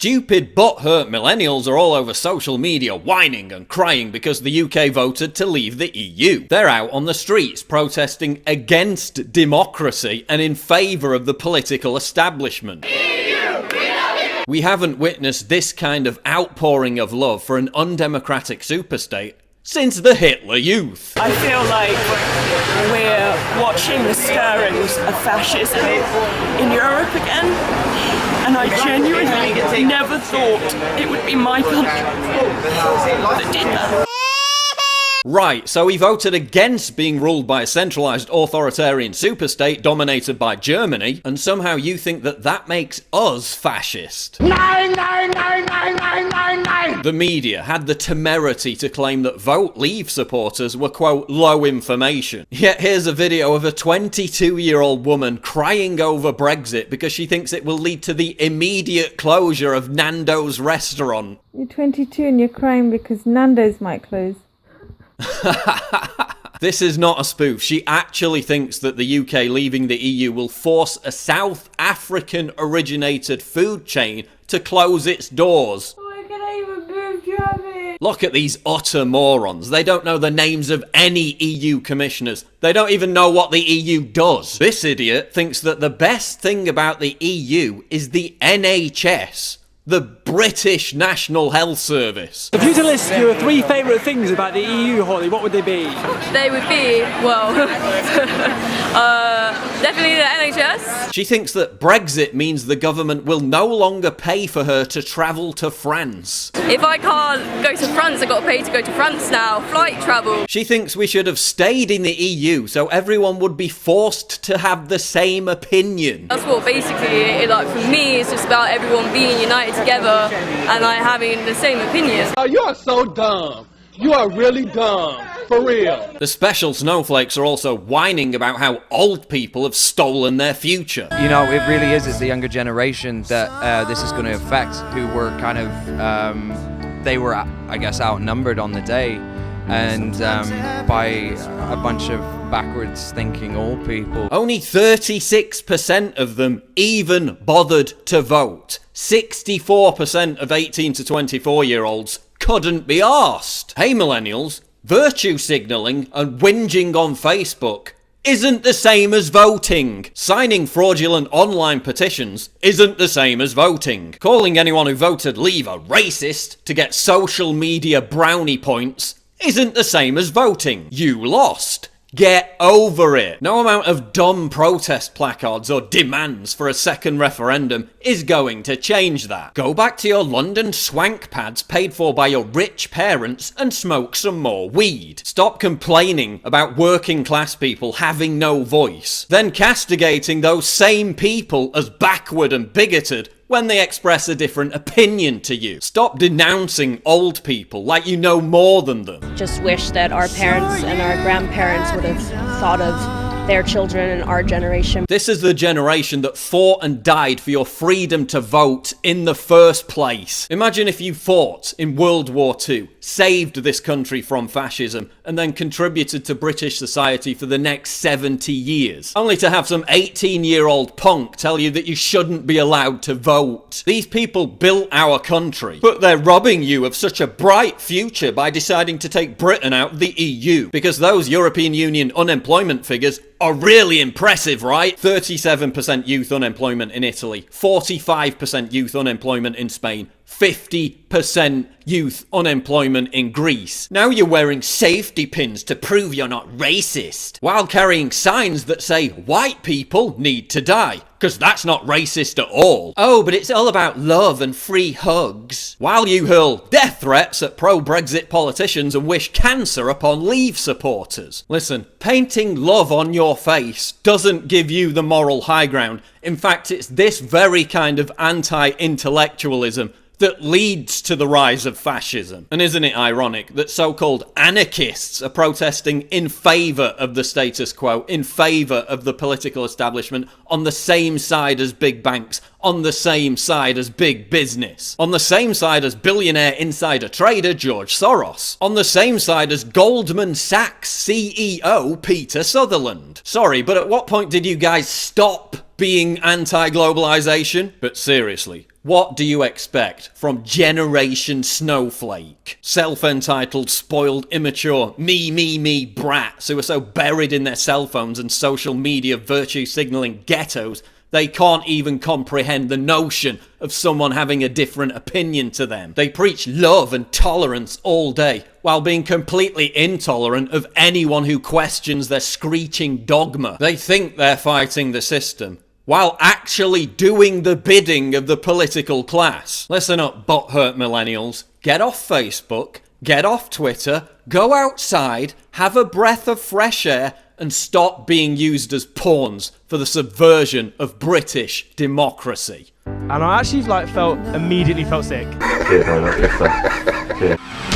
Stupid butthurt millennials are all over social media whining and crying because the UK voted to leave the EU. They're out on the streets protesting against democracy and in favour of the political establishment. We haven't witnessed this kind of outpouring of love for an undemocratic superstate since the Hitler Youth. I feel like we're watching the stirrings of fascism in Europe again, and I genuinely never thought it would be my country that did that. Right, so he voted against being ruled by a centralised authoritarian superstate dominated by Germany, and somehow you think that that makes us fascist. Nine, nine, nine, nine, nine, nine, nine. The media had the temerity to claim that Vote Leave supporters were, quote, low information. Yet here's a video of a 22-year-old woman crying over Brexit because she thinks it will lead to the immediate closure of Nando's restaurant. You're 22 and you're crying because Nando's might close. This is not a spoof. She actually thinks that the UK leaving the EU will force a South African originated food chain to close its doors. Why can I even move, Travis? Look at these utter morons. They don't know the names of any EU commissioners. They don't even know what the EU does. This idiot thinks that the best thing about the EU is the NHS. The British National Health Service. If you were to list your 3 favourite things about the EU, Holly, what would they be? They would be, well, definitely the NHS. She thinks that Brexit means the government will no longer pay for her to travel to France. If I can't go to France, I've got to pay to go to France now. Flight travel. She thinks we should have stayed in the EU so everyone would be forced to have the same opinion. That's what basically, like for me, it's just about everyone being united together and like having the same opinion. Oh, you are so dumb. You are really dumb. For real. The special snowflakes are also whining about how old people have stolen their future. You know, it really is. It's the younger generation that this is going to affect, who were kind of, they were, I guess, outnumbered on the day. And by a bunch of backwards thinking old people. Only 36% of them even bothered to vote. 64% of 18 to 24-year-olds couldn't be arsed. Hey millennials, virtue signalling and whinging on Facebook isn't the same as voting. Signing fraudulent online petitions isn't the same as voting. Calling anyone who voted Leave a racist to get social media brownie points isn't the same as voting. You lost. Get over it. No amount of dumb protest placards or demands for a second referendum is going to change that. Go back to your London swank pads paid for by your rich parents and smoke some more weed. Stop complaining about working class people having no voice, then castigating those same people as backward and bigoted when they express a different opinion to you. Stop denouncing old people like you know more than them. Just wish that our parents and our grandparents would have thought of their children and our generation. This is the generation that fought and died for your freedom to vote in the first place. Imagine if you fought in World War II, saved this country from fascism, and then contributed to British society for the next 70 years, only to have some 18-year-old punk tell you that you shouldn't be allowed to vote. These people built our country, but they're robbing you of such a bright future by deciding to take Britain out of the EU, because those European Union unemployment figures are really impressive, right? 37% youth unemployment in Italy, 45% youth unemployment in Spain, 50% youth unemployment in Greece. Now you're wearing safety pins to prove you're not racist, while carrying signs that say white people need to die, because that's not racist at all. Oh, but it's all about love and free hugs, while you hurl death threats at pro-Brexit politicians and wish cancer upon Leave supporters. Listen, painting love on your face doesn't give you the moral high ground. In fact, it's this very kind of anti-intellectualism that leads to the rise of fascism. And isn't it ironic that so-called anarchists are protesting in favour of the status quo, in favour of the political establishment, on the same side as big banks, on the same side as big business, on the same side as billionaire insider trader George Soros, on the same side as Goldman Sachs CEO Peter Sutherland? Sorry, but at what point did you guys stop being anti-globalization. But seriously, what do you expect from Generation Snowflake? Self-entitled, spoiled, immature, me brats who are so buried in their cell phones and social media virtue signaling ghettos they can't even comprehend the notion of someone having a different opinion to them. They preach love and tolerance all day, while being completely intolerant of anyone who questions their screeching dogma. They think they're fighting the system, while actually doing the bidding of the political class. Listen up, butthurt millennials. Get off Facebook, get off Twitter, go outside, have a breath of fresh air, and stop being used as pawns for the subversion of British democracy. And I actually immediately felt sick. Cheers, man. Cheers.